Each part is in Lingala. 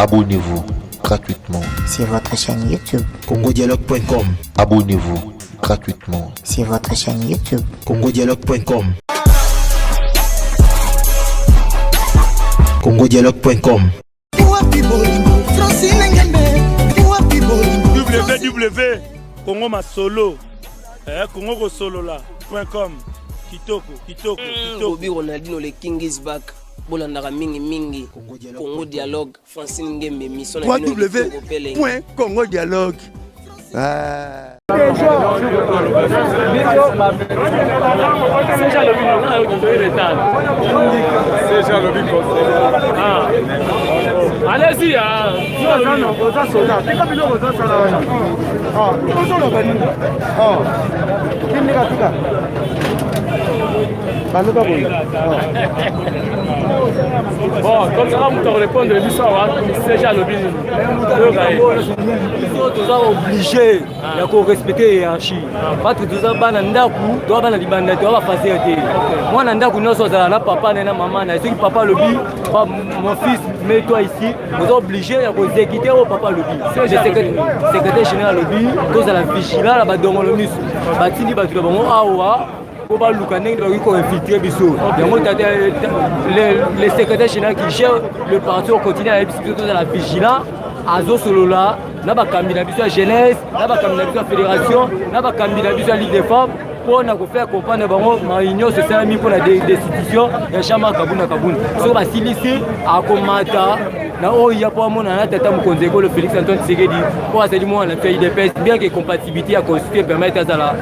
Abonnez-vous gratuitement sur votre chaîne YouTube congodialogue.com. Abonnez-vous gratuitement sur votre chaîne YouTube congodialogue.com. congodialogue.com. www Congo Masolo Congo Solo là.com. Kitoko Bobby Ronaldinho le King is back. Bolandaka mingi Congo Dialogue Francine Ngembe mission www.congo dialogue. Allez-y, bon, comme ça, vous répondre à l'histoire, c'est déjà le bien. Nous sommes obligés de respecter la hiérarchie. Parce que nous avons un ndaku, nous avons un libanda, nous avons un facilité. Moi, un ndaku, nous sommes là, papa, maman, si papa le dit, mon fils, mets-toi ici, nous sommes obligés de exécuter au papa le dit. Le secrétaire général le dit, nous avons la vigilance, la badon le muscle. Batini, batini, awa. Le secrétaire général qui gère le parti au quotidien à la vigilance, Azo Solola, n'a pas candidat à la jeunesse, n'a pas candidat à la fédération, n'a pas candidat à la Ligue des femmes. Pour nous faire comprendre que ma union se sert mis pour la destitution de Chama Kabuna Kabuna. Sur la Silici, à Komata, il y a pas mon tata Mkonzeko, le Félix Antoine Tshisekedi, pour essayer de moi la IDPS, bien que compatibilité à constituer permettre à la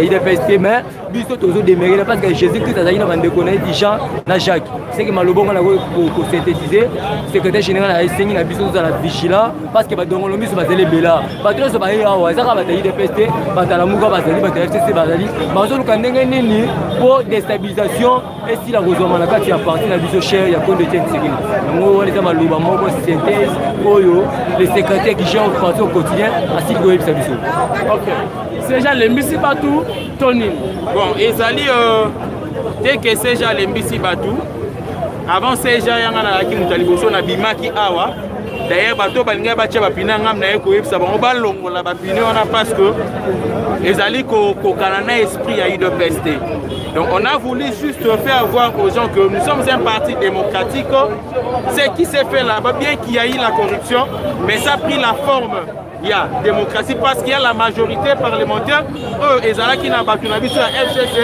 IDPS, mais biso toujours démériter parce que Jésus-Christ a dit dans le connaître déjà na Jacques. C'est que Malobon a pour synthétiser, secrétaire général a essayé na biso dans la vigilance parce que dans le ministre va aller bela. Patron se va y avoir ça va IDPS, va la Muga va aller, va FCC va aller. Bazo lukandenge nini pour déstabilisation et si la rosoma na kati ya parti na biso cher ya compte de Tshisekedi. Ngo wale za maluba moko synthèse oyo le secrétaire qui gère le parti au quotidien ainsi que biso. OK. C'est déjà les Mbisi Batou Tony. Bon, ezali dès que c'est déjà les Mbisi Batou. Avant c'est déjà yanga na ki mutaliboso na bimaki awa. D'ailleurs bato balinga batia bapina ngam na eko yebisa bango balongola bapine wana parce que ezali ko kanana esprit ya IDPS. Donc on a voulu juste faire voir aux gens que nous sommes un parti démocratique. Ce qui s'est fait là-bas, bien qu'il y a eu la corruption, mais ça a pris la forme. Il y a démocratie parce qu'il y a la majorité parlementaire. Eux, ils qui n'a pas sur la FCC.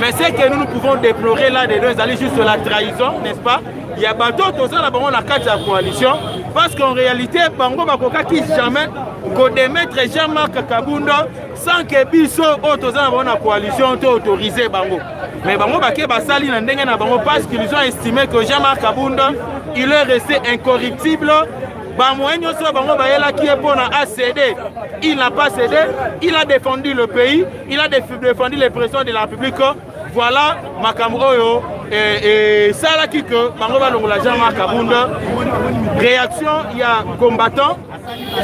Mais c'est que nous pouvons déplorer là-dedans, ils allaient juste la trahison, n'est-ce pas? Il y a d'autres tout ça là-bas, on a quatre la coalition. Parce qu'en réalité, Bango Bakoka qui jamais démettre Jean-Marc Kabunda sans que Bisso autorisé la coalition autorisé Bango. Mais Bango Baké Basali n'a pas Bango parce qu'ils ont estimé que Jean-Marc Kabunda il est resté incorruptible. Il n'a pas cédé, il a défendu le pays, il a défendu les présidents de la République. Voilà, Makamoyo et ça là qui que Bangoba Longola Jean-Marc Kabunda. Réaction, il y a combattants.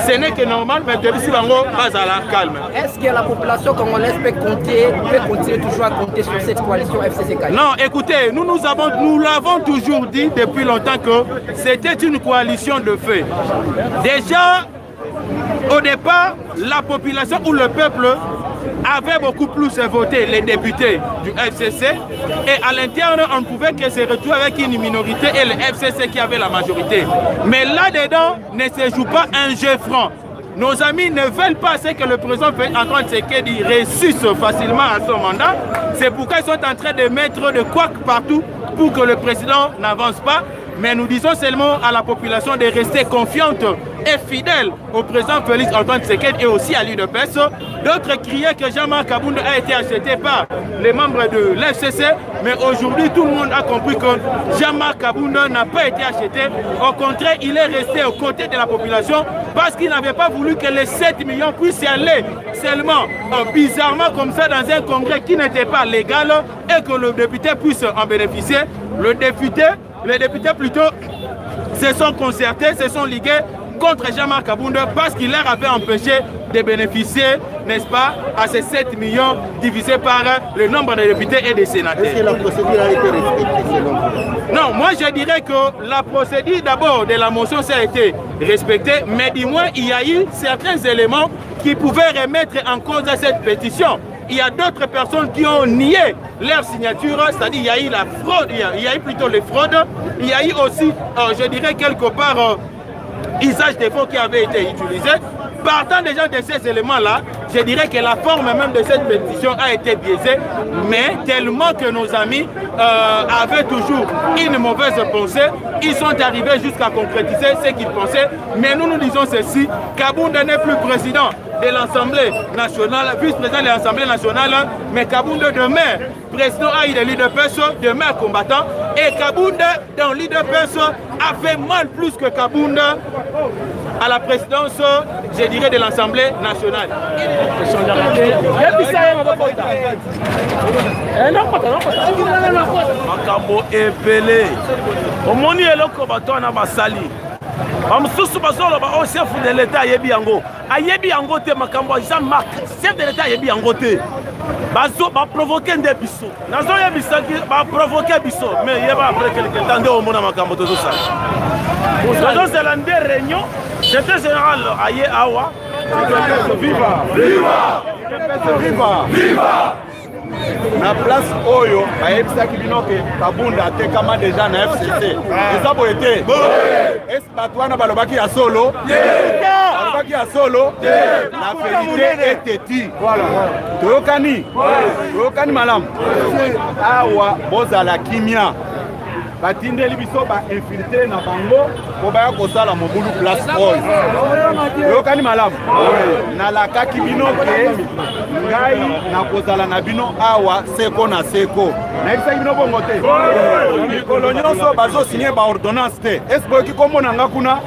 Ce n'est que normal, mais ici Bango pas à la calme. Est-ce que la population congolaise peut continuer toujours à compter sur cette coalition FCC? Non, écoutez, nous l'avons toujours dit depuis longtemps que c'était une coalition de fait. Déjà, au départ, la population ou le peuple avait beaucoup plus voté les députés du FCC et à l'intérieur on ne pouvait que se retrouver avec une minorité et le FCC qui avait la majorité. Mais là-dedans ne se joue pas un jeu franc. Nos amis ne veulent pas ce que le président Antoine Tshisekedi réussisse facilement à son mandat. C'est pourquoi ils sont en train de mettre de couacs partout pour que le président n'avance pas. Mais nous disons seulement à la population de rester confiante et fidèle au président Félix Antoine Tshisekedi et aussi à l'UDPS. D'autres criaient que Jean-Marc Kabunda a été acheté par les membres de l'FCC, mais aujourd'hui tout le monde a compris que Jean-Marc Kabunda n'a pas été acheté. Au contraire, il est resté aux côtés de la population parce qu'il n'avait pas voulu que les 7 millions puissent y aller seulement bizarrement comme ça dans un congrès qui n'était pas légal et que le député puisse en bénéficier. Les députés plutôt se sont concertés, se sont ligués contre Jean-Marc Kabunda parce qu'il leur avait empêché de bénéficier, n'est-ce pas, à ces 7 millions divisés par le nombre de députés et de sénateurs. Est-ce que la procédure a été respectée selon vous? Non, moi je dirais que la procédure d'abord de la motion ça a été respectée, mais du moins il y a eu certains éléments qui pouvaient remettre en cause cette pétition. Il y a d'autres personnes qui ont nié leur signature, c'est-à-dire il y a eu la fraude, il y a eu plutôt les fraudes, il y a eu aussi, je dirais quelque part, usage des fonds qui avaient été utilisés. Partant déjà de ces éléments-là, je dirais que la forme même de cette pétition a été biaisée, mais tellement que nos amis avaient toujours une mauvaise pensée, ils sont arrivés jusqu'à concrétiser ce qu'ils pensaient. Mais nous nous disons ceci, Kabounda n'est plus président de l'Assemblée nationale, vice-président de l'Assemblée nationale, mais Kabounda demain, président a eu des l'UDPS, demain combattant, et Kabounda dans l'UDPS a fait mal plus que Kabounda à la présidence, je dirais, de l'Assemblée nationale. Makambo epele omoni eloko bato na basali bamususu bazoloba o chef de l'état ayebi yango te makambo Jean-Marc chef de l'état ayebi yango te bazo ba provoquer nde biso nazo yebisa ki ba provoquer biso mais yeba après quelque temps nde omona makambo tozo sala nazo sala nde réunion c'était général aye awa viva viva viva viva na place oyo ayebisaki bino ke Kabunda atekama deja na FCC eza boye te esi bato wana balobaki ya solo la vérité eteti toyokani malamu awa bozala kimia batindeli biso bainfiltre na bango po baya kosala mobulu place oyo toyokani malamu nalakaki bino ke ngai nakozala na bino awa seko na seko nayebisaki bino bongo te mikolo nyonso bazosinye baordonnance te esi boyoki komona nga kuna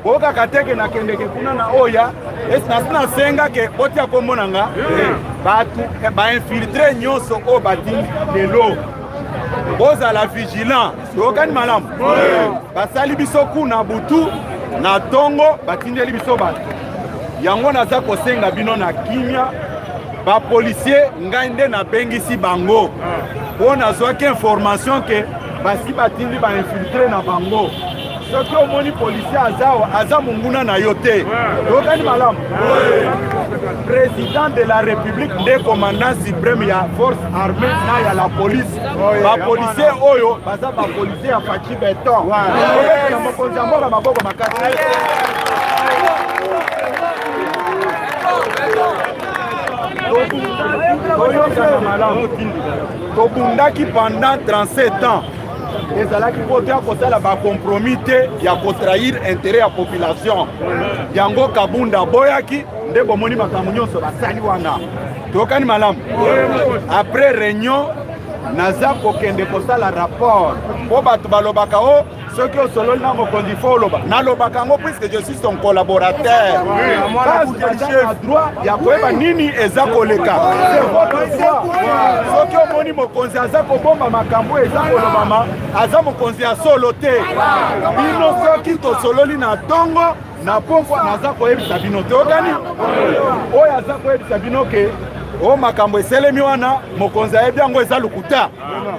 boyokaka teke nakendeke kuna na oya esi nasi nasenga ke botia komona nga bato bainfiltre nyonso oyo batindi lelo bozala vigilant toyokani malamu basali biso kuna butu na tongo batindeli biso bato yango naza kosenga bino na kimia bapolisier ngai nde nabengisi bango mpo nazwaki information ke basi batindi bainfiltre na bango soki omoni policier aza monguna na yo te toyokani malamu président de la république nde commandant suprême ya force armée na ya la police bapolisier oyo baza bapolisier ya faci beton na mokonzi ya mboka maboko makasi toyokana malamu tobundaki pendant 37 ans ezalaki kote ya kosala bakompromis te ya kotrahir intérêt ya population yango Kabunda boyaki nde bomoni makambo nyonso basali wana toyokani malamu après réunion naza kokende kosala rapport po bato balobaka o soki osololi na mokonzi fo oloba nalobaka yango puisque je suis son collaborateur na droit ya koyeba nini eza koleka soki omoni mokonzi aza kobomba makambo eza kolobama aza mokonzi ya solo te bino soki tosololi na tongo na pokwa naza koyebisa bino toyokani oyo aza koyebisa bino ke o makambo eselemi wana mokonzi ayebi yango eza lukuta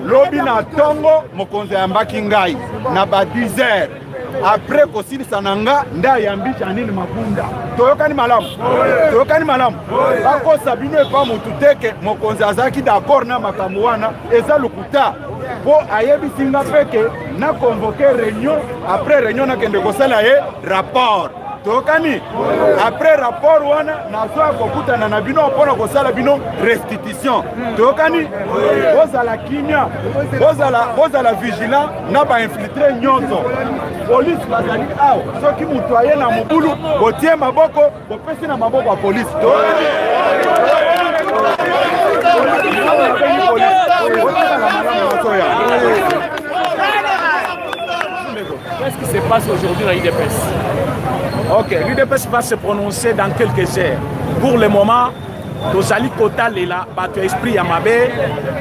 lobi na tongo mokonzi ayambaki ngai na ba 10 heures après kosilisa na nga nde ayambi Janine Mabunda toyokani malamu bakosa bino epa motu teke mokonzi azalaki d'accord na makambo wana eza lukuta po ayebisi nga peke na convoqué réunion après réunion nakende kosala ye rapport toyokani après rapport wana nazwa kokutana na bino mpona kosala bino restitution toyokani bozala kimia bozala vigilant na bainfiltre nyonso polisi bazali awa soki moto aye na mobulu botie maboko bopesi na maboko ya polisi toyokani Qu'est-ce qui se passe aujourd'hui à l'UDPS? Ok, l'UDPS va se prononcer dans quelques heures. Pour le moment, tozali kotalela bato esprit ya mabe,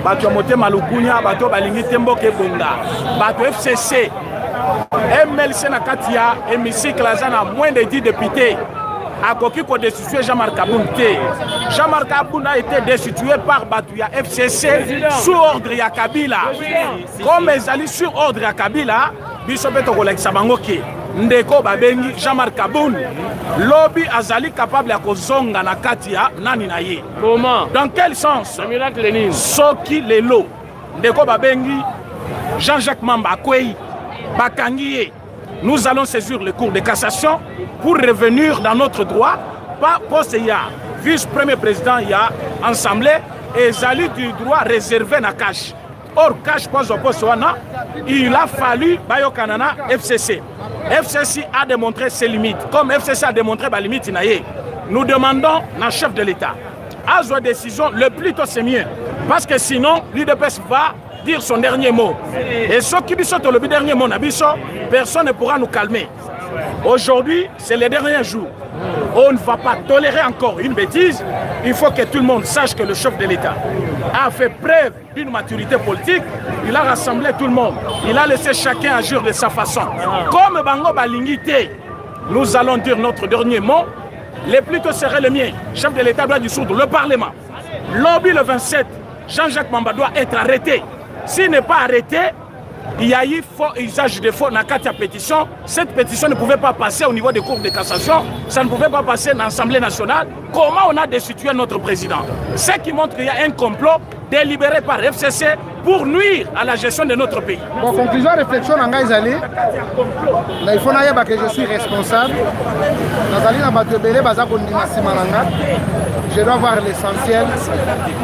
bato ya motema lukunya, bato balingi tembo kebonga, bato FCC, MLC na kati ya hémicycle aza na moins de 10 députés. akoki ko destituer Jean-Marc Aboun te. Jean-Marc Aboun a été destitué par Batuya FCC sous ordre ya Kabila. Comme ezali sur ordre ya Kabila, biso beto kolekisa bango ke ndeko babengi Jean-Marc Aboun lobby azali capable ya kozonga na kati ya nani na ye. Comment? Dans quel sens? Miracle Soki lelo ndeko babengi Jean-Jacques Mamba Kwei bakangi ye. Nous allons saisir le cours de cassation pour revenir dans notre droit. Pas poste il y a vice-premier président, il y a assemblée et zali du droit réservé na cash. Or cash pas au poste il a fallu Bayo Kanana FCC. FCC a démontré ses limites. Comme FCC a démontré ses limites, nous demandons à chef de l'État à une décision le plus tôt c'est mieux. Parce que sinon l'UDPS va dire son dernier mot. Et ceux qui disent le dernier mot, personne ne pourra nous calmer. Aujourd'hui, c'est le dernier jour. On ne va pas tolérer encore une bêtise. Il faut que tout le monde sache que le chef de l'État a fait preuve d'une maturité politique. Il a rassemblé tout le monde. Il a laissé chacun agir de sa façon. Comme Bango Balingité, nous allons dire notre dernier mot. Le plus tôt serait le mien. Le chef de l'État doit dissoudre le Parlement. Lobby le 27, Jean-Jacques Mamba doit être arrêté. S'il n'est pas arrêté, il y a eu faux usage de faux dans la pétition. Cette pétition ne pouvait pas passer au niveau des cours de cassation. Ça ne pouvait pas passer dans l'Assemblée nationale. Comment on a destitué notre président? Ce qui montre qu'il y a un complot délibéré par FCC pour nuire à la gestion de notre pays. Bon, conclusion, réflexion, il faut que je suis responsable. Je dois voir l'essentiel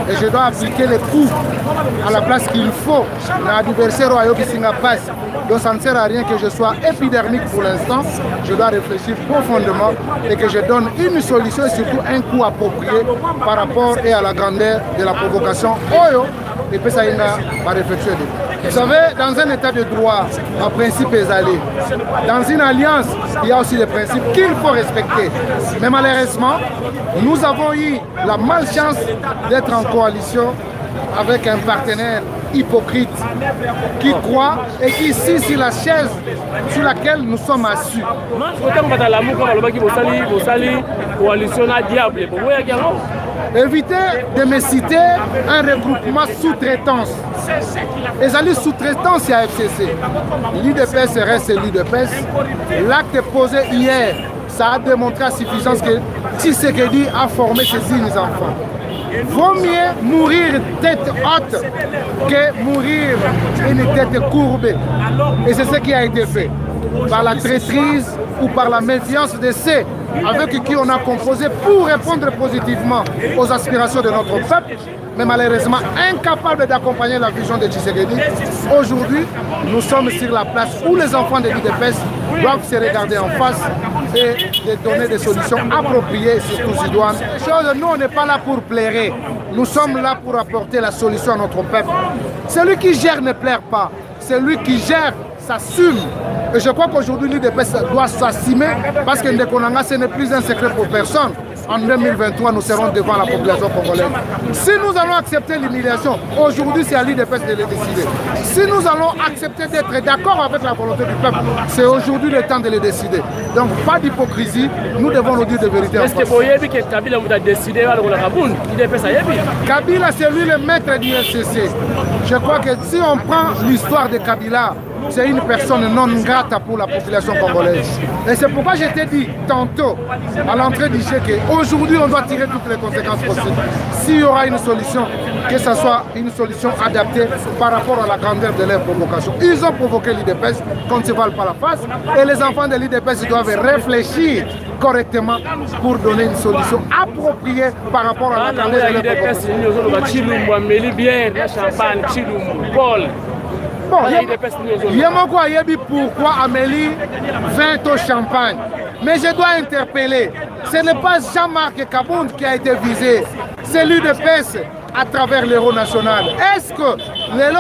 et je dois appliquer les coups à la place qu'il faut. L'adversaire passe. Donc ça ne sert à rien que je sois épidermique pour l'instant. Je dois réfléchir profondément et que je donne une solution et surtout un coup approprié par rapport à la grandeur de la provocation. Et puis ça y est, ma réflexion. Vous savez, dans un état de droit, un principe est allé. Dans une alliance, il y a aussi des principes qu'il faut respecter. Mais malheureusement, nous avons eu la malchance d'être en coalition avec un partenaire hypocrite qui croit et qui ici sur la chaise sur laquelle nous sommes assis. Évitez de me citer un regroupement sous-traitance. Et la sous-traitance à FCC. L'UDPS reste l'UDPS. L'acte posé hier, ça a démontré à suffisance que Tshisekedi a formé ses dignes enfants. Vaut mieux mourir tête haute que mourir une tête courbée. Et c'est ce qui a été fait. Par la traîtrise ou par la méfiance de ceux avec qui on a composé pour répondre positivement aux aspirations de notre peuple, mais malheureusement incapable d'accompagner la vision de Tshisekedi. Aujourd'hui, nous sommes sur la place où les enfants de l'UDPS doivent se regarder en face et de donner des solutions appropriées, surtout idoines. Nous, on n'est pas là pour plairer. Nous sommes là pour apporter la solution à notre peuple. Celui qui gère ne plaire pas. Celui qui gère s'assume. Et je crois qu'aujourd'hui, l'UDPS doit s'assumer parce que Ndekonanga, ce n'est plus un secret pour personne. En 2023, nous serons devant la population congolaise. Si nous allons accepter l'humiliation, aujourd'hui, c'est à l'UDPS de le décider. Si nous allons accepter d'être d'accord avec la volonté du peuple, c'est aujourd'hui le temps de le décider. Donc, pas d'hypocrisie, nous devons nous dire de vérité. Est-ce que vous voyez que Kabila a décidé de Kabila, c'est lui le maître du FCC. Je crois que si on prend l'histoire de Kabila, c'est une personne non grata pour la population congolaise. Et c'est pourquoi je t'ai dit tantôt, à l'entrée du chèque, aujourd'hui on doit tirer toutes les conséquences possibles. S'il y aura une solution, que ce soit une solution adaptée par rapport à la grandeur de leur provocation. Ils ont provoqué l'UDPS, qu'on ne se vale pas la face, et les enfants de l'UDPS doivent réfléchir correctement pour donner une solution appropriée par rapport à la grandeur de leur provocation. Bon, pourquoi Amélie vint au champagne. Mais je dois interpeller. Ce n'est pas Jean-Marc Kabound qui a été visé. C'est l'UDPS à travers l'Héros national. Est-ce que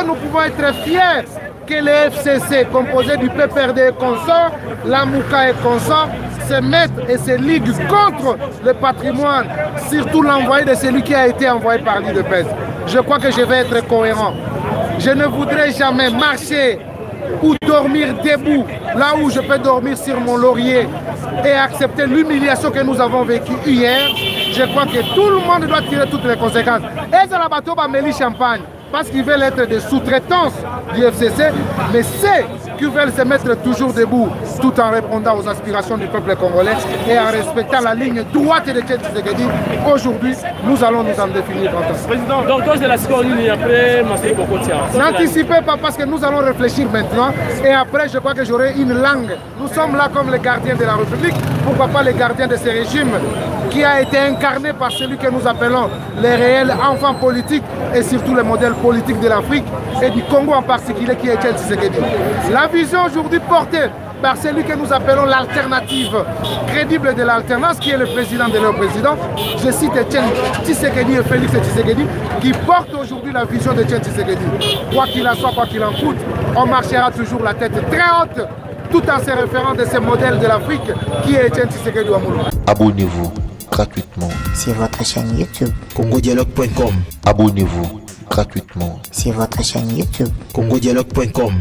nous pouvons être fiers que le FCC, composé du PPRD et consorts, la Mouka et consorts, se mettent et se liguent contre le patrimoine, surtout l'envoyé de celui qui a été envoyé par l'UDPS. Je crois que je vais être cohérent. Je ne voudrais jamais marcher ou dormir debout, là où je peux dormir sur mon laurier, et accepter l'humiliation que nous avons vécue hier, je crois que tout le monde doit tirer toutes les conséquences. Et ça, la bateau va mêler champagne parce qu'ils veulent être des sous-traitants du FCC, mais c'est qui veulent se mettre toujours debout tout en répondant aux aspirations du peuple congolais et en respectant la ligne droite de Etienne Tshisekedi. Aujourd'hui, nous allons nous en définir. Président, donc c'est la score ligne après Marcel Bokotia. N'anticipez pas parce que nous allons réfléchir maintenant et après je crois que j'aurai une langue. Nous sommes là comme les gardiens de la République, pourquoi pas les gardiens de ce régime qui a été incarné par celui que nous appelons les réels enfants politiques et surtout le modèle politique de l'Afrique et du Congo en particulier qui est Etienne Tshisekedi. La vision aujourd'hui portée par celui que nous appelons l'alternative crédible de l'alternance, qui est le président de leur président, je cite Etienne Tshisekedi et Félix Tshisekedi, qui portent aujourd'hui la vision d'Etienne Tshisekedi. Quoi qu'il en soit, quoi qu'il en coûte, on marchera toujours la tête très haute, tout en se référant de ce modèle de l'Afrique qui est Etienne Tshisekedi Wamulu. Abonnez-vous gratuitement sur votre chaîne YouTube. congodialogue.com. Abonnez-vous gratuitement sur votre chaîne YouTube. congodialogue.com.